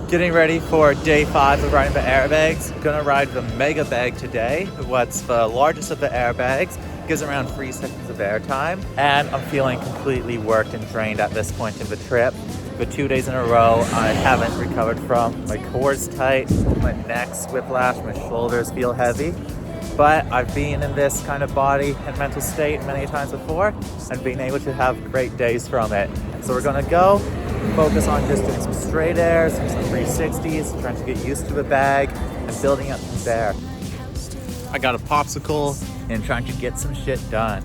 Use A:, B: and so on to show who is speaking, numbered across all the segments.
A: Getting ready for day 5 of riding the airbags. Gonna ride the mega bag today. What's the largest of the airbags. Gives around 3 seconds of air time. And I'm feeling completely worked and drained at this point in the trip. For 2 days in a row, I haven't recovered from. My core's tight, my neck's whiplash, my shoulders feel heavy. But I've been in this kind of body and mental state many times before and been able to have great days from it. So we're gonna go focus on just doing some straight airs, some 360s, trying to get used to the bag and building up from there. I got a popsicle and trying to get some shit done.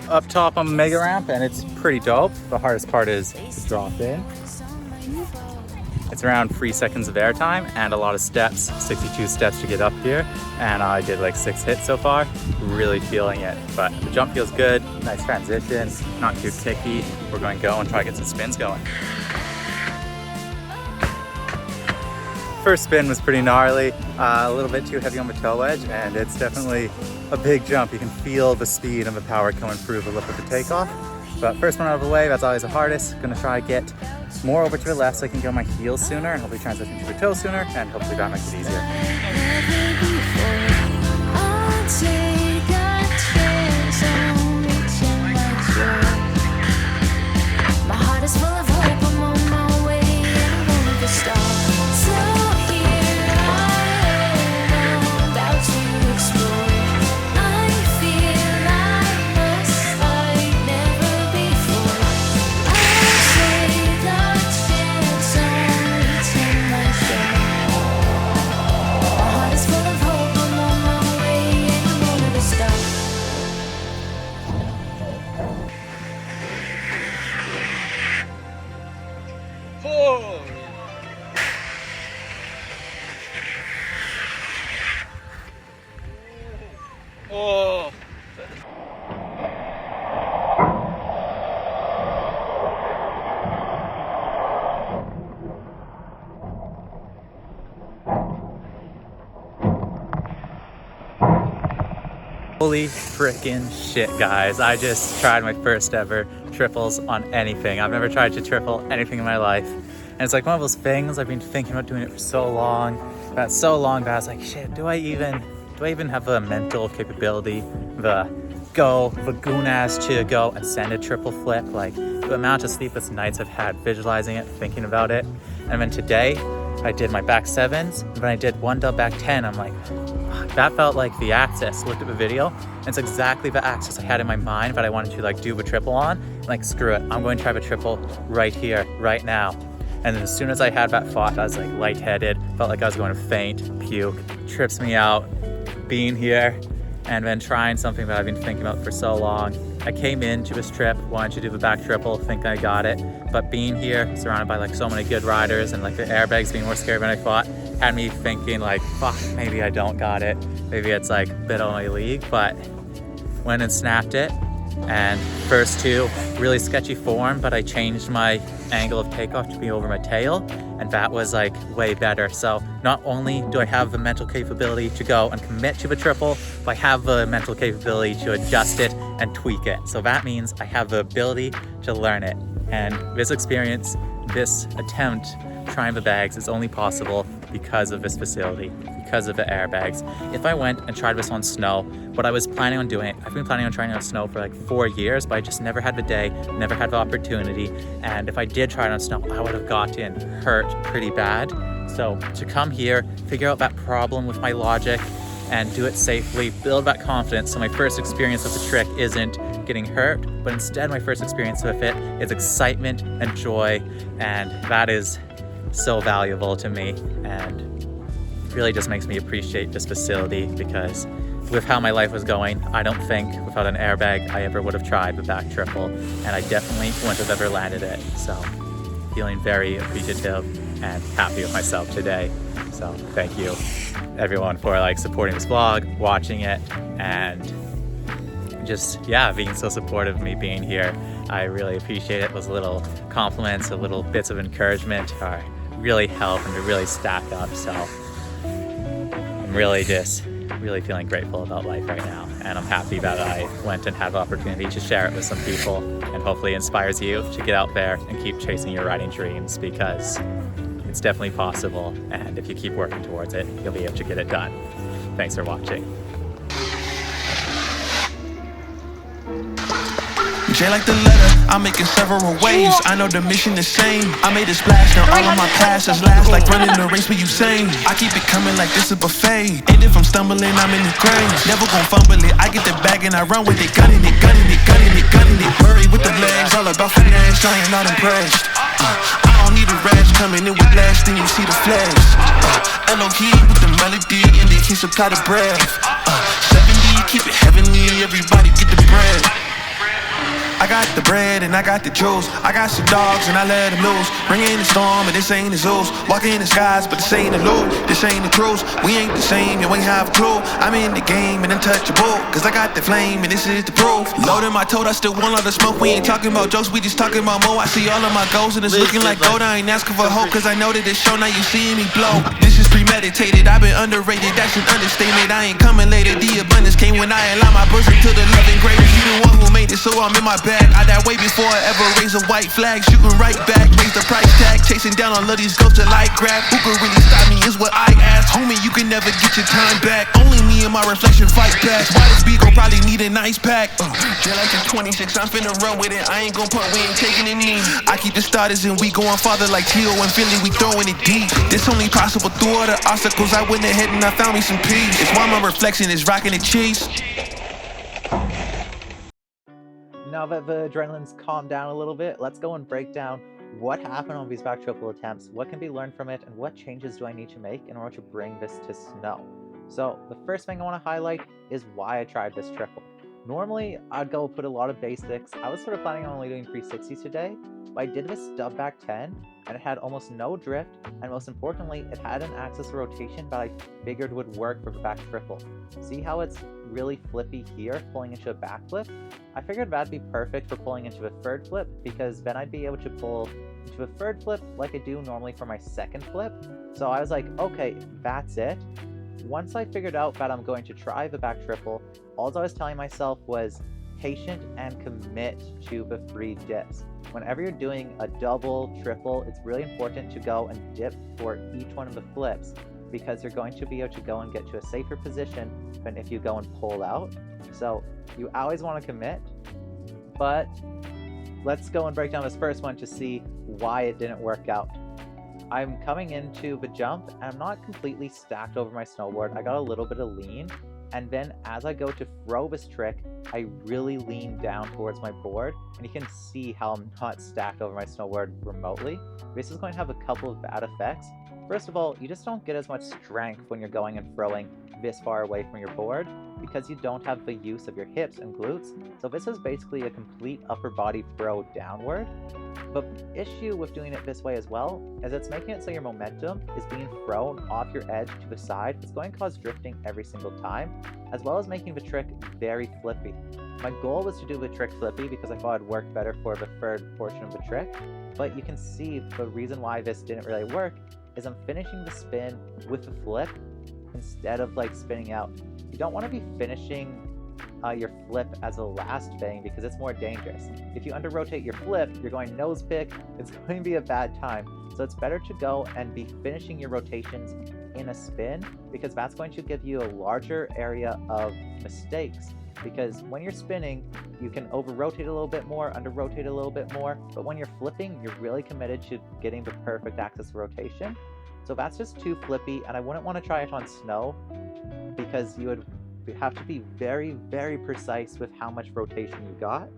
A: Up top on the mega ramp and it's pretty dope. The hardest part is to drop in. It's around 3 seconds of air time and a lot of steps, 62 steps to get up here. And I did like 6 hits so far, really feeling it. But the jump feels good, nice transition, not too kicky. We're going to go and try to get some spins going. First spin was pretty gnarly, a little bit too heavy on the toe edge, and it's definitely a big jump. You can feel the speed and the power coming through the lip of the takeoff. But first one out of the way, that's always the hardest. Gonna try to get more over to the left so I can go my heels sooner and hopefully transition to the toe sooner, and hopefully that makes it easier. My heart is full of hope, I'm on my way, and I won't stop. Oh. Holy freaking shit, guys. I just tried my first ever triples on anything. I've never tried to triple anything in my life. And it's like one of those things, I've been thinking about doing it for so long. That I was like, shit, do I even have the mental capability, the goonaz to go and send a triple flip? Like the amount of sleepless nights I've had visualizing it, thinking about it. And then today I did my back 7s, and then I did one double back 10. I'm like, that felt like the axis. Looked at the video, and it's exactly the axis I had in my mind that I wanted to like do the triple on. Like, screw it, I'm going to try the triple right here, right now. And then as soon as I had that thought, I was like lightheaded, felt like I was going to faint, puke, trips me out. Being here and then trying something that I've been thinking about for so long. I came into this trip wanting to do the back triple, think I got it, but being here surrounded by like so many good riders and like the airbags being more scary than I thought had me thinking like, fuck, maybe I don't got it, maybe it's like a bit of my league. But went and snapped it, and first 2 really sketchy form, but I changed my angle of takeoff to be over my tail, and that was like way better. So not only do I have the mental capability to go and commit to the triple, but I have the mental capability to adjust it and tweak it. So that means I have the ability to learn it. And this experience, this attempt trying the bags is only possible because of this facility, because of the airbags. If I went and tried this on snow, what I was planning on doing, I've been planning on trying it on snow for like 4 years, but I just never had the day, never had the opportunity. And if I did try it on snow, I would have gotten hurt pretty bad. So to come here, figure out that problem with my logic and do it safely, build that confidence. So my first experience with the trick isn't getting hurt, but instead my first experience with it is excitement and joy. And that is so valuable to me and really just makes me appreciate this facility, because with how my life was going, I don't think without an airbag I ever would have tried the back triple, and I definitely wouldn't have ever landed it. So feeling very appreciative and happy with myself today. So thank you everyone for like supporting this vlog, watching it, and just being so supportive of me being here. I really appreciate it. Those little compliments, the little bits of encouragement are really help and to really stack up. So I'm really feeling grateful about life right now, and I'm happy that I went and had the opportunity to share it with some people, and hopefully it inspires you to get out there and keep chasing your riding dreams, because it's definitely possible, and if you keep working towards it, you'll be able to get it done. Thanks for watching.
B: J like the letter, I'm making several waves. I know the mission the same. I made a splash, now all of my passes last like running the race with Usain. I keep it coming like this a buffet. And if I'm stumbling, I'm in the grave. Never gon' fumble it. I get the bag and I run with it, gunning it, gunning it, gunning it, gunning it. Murray with the legs, all about finesse. I ain't not impressed. I don't need a rash coming in with last, then you see the flash. Elohim with the melody and they can supply the breath. 70, keep it heavenly, everybody get the bread. I got the bread and I got the juice. I got some dogs and I let them loose. Bring in the storm and this ain't the Zeus. Walk in the skies but this ain't the loot. This ain't the truth. We ain't the same, you ain't have a clue. I'm in the game and untouchable, cause I got the flame and this is the proof. Loading my toad, I still want all the smoke. We ain't talking about jokes, we just talking about more. I see all of my goals and it's looking like gold. I ain't asking for hope, cause I know that it's show. Now you seeing me blow. This is premeditated, I've been underrated. That's an understatement, I ain't coming later. The abundance came when I align my bosom to the loving greatest. You the one who made it, so I'm in my bag. I that way before I ever raise a white flag. Shooting right back, raise the price tag. Chasing down all of these ghosts till I grab. Who could really stop me is what I ask. Homie, you can never get your time back. Only me and my reflection fight back. Why this beat gon' probably need an ice pack. Just like the 26, I'm finna run with it. I ain't gon' punt, we ain't taking it knee. I keep the starters and we going farther like Tio and Philly, we throwing it deep. This only possible through all the obstacles. I went ahead and I found me some peace. It's why my reflection is rocking the cheese.
A: Now that the adrenaline's calmed down a little bit, let's go and break down what happened on these back triple attempts, what can be learned from it, and what changes do I need to make in order to bring this to snow. So the first thing I want to highlight is why I tried this triple. Normally, I'd go put a lot of basics. I was sort of planning on only doing 360s today, but I did this stub back 10, and it had almost no drift, and most importantly, it had an axis of rotation that I figured would work for the back triple. See how it's really flippy here, pulling into a back flip? I figured that'd be perfect for pulling into a third flip, because then I'd be able to pull into a third flip like I do normally for my second flip. So I was like, okay, that's it. Once I figured out that I'm going to try the back triple, all I was telling myself was patient and commit to the 3 dips. Whenever you're doing a double, triple, it's really important to go and dip for each one of the flips, because you're going to be able to go and get to a safer position than if you go and pull out. So you always want to commit, but let's go and break down this first one to see why it didn't work out. I'm coming into the jump and I'm not completely stacked over my snowboard. I got a little bit of lean, and then as I go to throw this trick, I really lean down towards my board, and you can see how I'm not stacked over my snowboard remotely. This is going to have a couple of bad effects. First of all, you just don't get as much strength when you're going and throwing this far away from your board, because you don't have the use of your hips and glutes. So this is basically a complete upper body throw downward. But the issue with doing it this way as well is it's making it so your momentum is being thrown off your edge to the side. It's going to cause drifting every single time, as well as making the trick very flippy. My goal was to do the trick flippy because I thought it'd work better for the third portion of the trick, but you can see the reason why this didn't really work is I'm finishing the spin with the flip instead of like spinning out. You don't want to be finishing your flip as a last thing because it's more dangerous. If you under-rotate your flip, you're going nose pick, it's going to be a bad time. So it's better to go and be finishing your rotations in a spin because that's going to give you a larger area of mistakes. Because when you're spinning, you can over-rotate a little bit more, under-rotate a little bit more, but when you're flipping, you're really committed to getting the perfect axis of rotation. So that's just too flippy, and I wouldn't want to try it on snow because you would have to be very, very precise with how much rotation you got.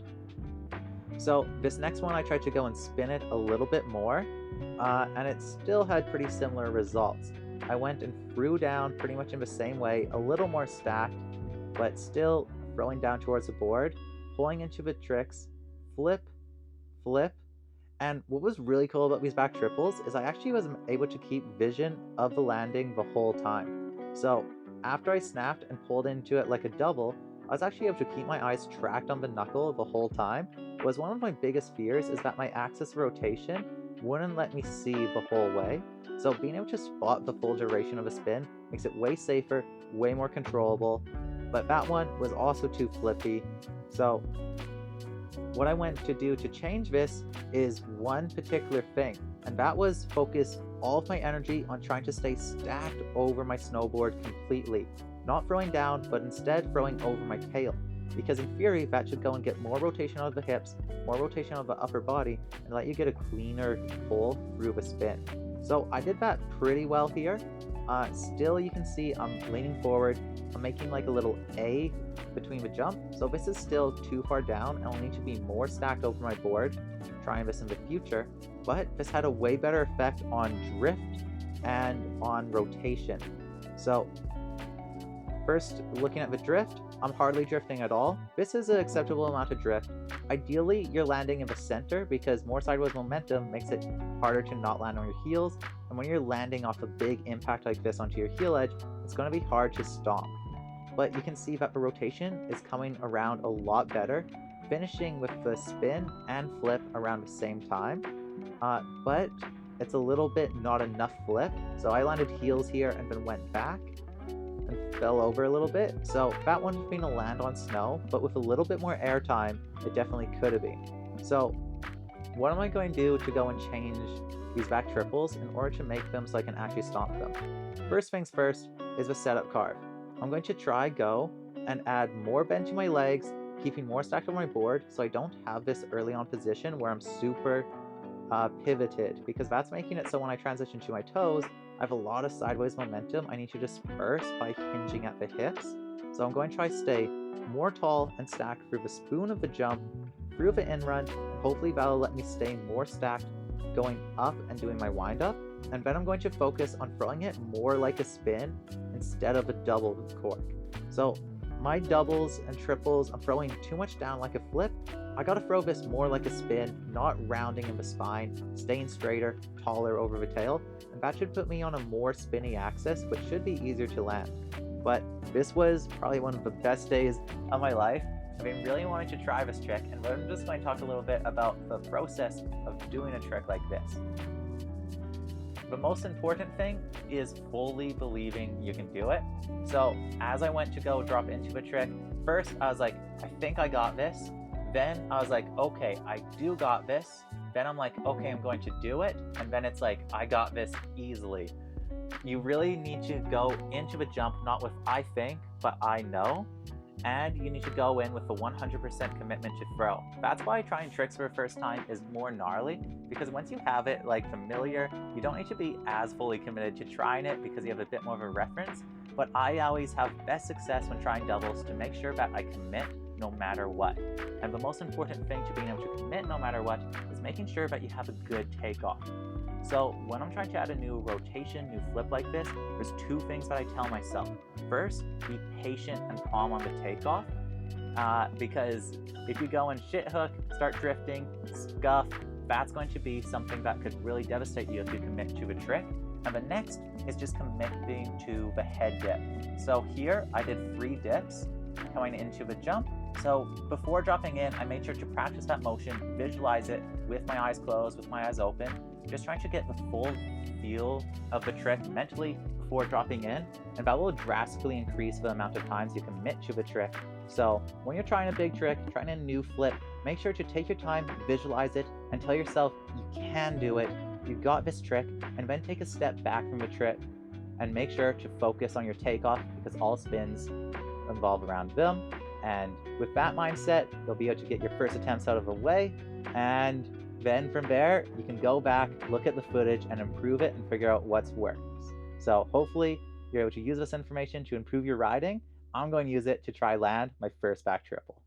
A: So this next one, I tried to go and spin it a little bit more, and it still had pretty similar results. I went and threw down pretty much in the same way, a little more stacked, but still throwing down towards the board, pulling into the tricks, flip, flip, and what was really cool about these back triples is I actually was able to keep vision of the landing the whole time. So after I snapped and pulled into it like a double, I was actually able to keep my eyes tracked on the knuckle the whole time. Was one of my biggest fears is that my axis rotation wouldn't let me see the whole way. So being able to spot the full duration of a spin makes it way safer, way more controllable. But that one was also too flippy. So what I went to do to change this is one particular thing, and that was focus all of my energy on trying to stay stacked over my snowboard completely. Not throwing down, but instead throwing over my tail. Because in theory, that should go and get more rotation out of the hips, more rotation out of the upper body, and let you get a cleaner pull through the spin. So I did that pretty well here. Still, you can see I'm leaning forward. I'm making like a little A between the jump. So this is still too far down and I'll need to be more stacked over my board, trying this in the future. But this had a way better effect on drift and on rotation. So first, looking at the drift, I'm hardly drifting at all. This is an acceptable amount of drift. Ideally, you're landing in the center because more sideways momentum makes it harder to not land on your heels. And when you're landing off a big impact like this onto your heel edge, it's going to be hard to stomp. But you can see that the rotation is coming around a lot better, finishing with the spin and flip around the same time. But it's a little bit not enough flip. So I landed heels here and then went back and fell over a little bit. So that one's been a land on snow, but with a little bit more air time, it definitely could have been. So what am I going to do to go and change these back triples in order to make them so I can actually stomp them? First things first is the setup carve. I'm going to try go and add more bend to my legs, keeping more stacked on my board so I don't have this early on position where I'm super pivoted, because that's making it so when I transition to my toes, I have a lot of sideways momentum I need to disperse by hinging at the hips. So I'm going to try stay more tall and stacked through the spoon of the jump, through the in run, and hopefully that'll let me stay more stacked going up and doing my wind up. And then I'm going to focus on throwing it more like a spin instead of a double cork. So my doubles and triples, I'm throwing too much down like a flip. I gotta throw this more like a spin, not rounding in the spine, staying straighter, taller over the tail, and that should put me on a more spinny axis, which should be easier to land. But this was probably one of the best days of my life. I've been really wanting to try this trick, and I'm just going to talk a little bit about the process of doing a trick like this. The most important thing is fully believing you can do it. So as I went to go drop into the trick, first I was like, I think I got this. Then I was like, okay, I do got this. Then I'm like, okay, I'm going to do it. And then it's like, I got this easily. You really need to go into the jump, not with I think, but I know. And you need to go in with a 100% commitment to throw. That's why trying tricks for the first time is more gnarly, because once you have it like familiar, you don't need to be as fully committed to trying it because you have a bit more of a reference. But I always have best success when trying doubles to make sure that I commit no matter what. And the most important thing to being able to commit no matter what is making sure that you have a good takeoff. So when I'm trying to add a new rotation, new flip like this, there's two things that I tell myself. First, be patient and calm on the takeoff, because if you go and shit hook, start drifting, scuff, that's going to be something that could really devastate you if you commit to the trick. And the next is just committing to the head dip. So here I did 3 dips coming into the jump. So before dropping in, I made sure to practice that motion, visualize it with my eyes closed, with my eyes open, just trying to get the full feel of the trick mentally before dropping in, and that will drastically increase the amount of times you commit to the trick So when you're trying a big trick, trying a new flip, make sure to take your time, visualize it, and tell yourself you can do it, you got this trick, and then take a step back from the trick and make sure to focus on your takeoff because all spins revolve around them. And with that mindset, you'll be able to get your first attempts out of the way, and then from there, you can go back, look at the footage, and improve it and figure out what's works. So hopefully you're able to use this information to improve your riding. I'm going to use it to try land my first back triple.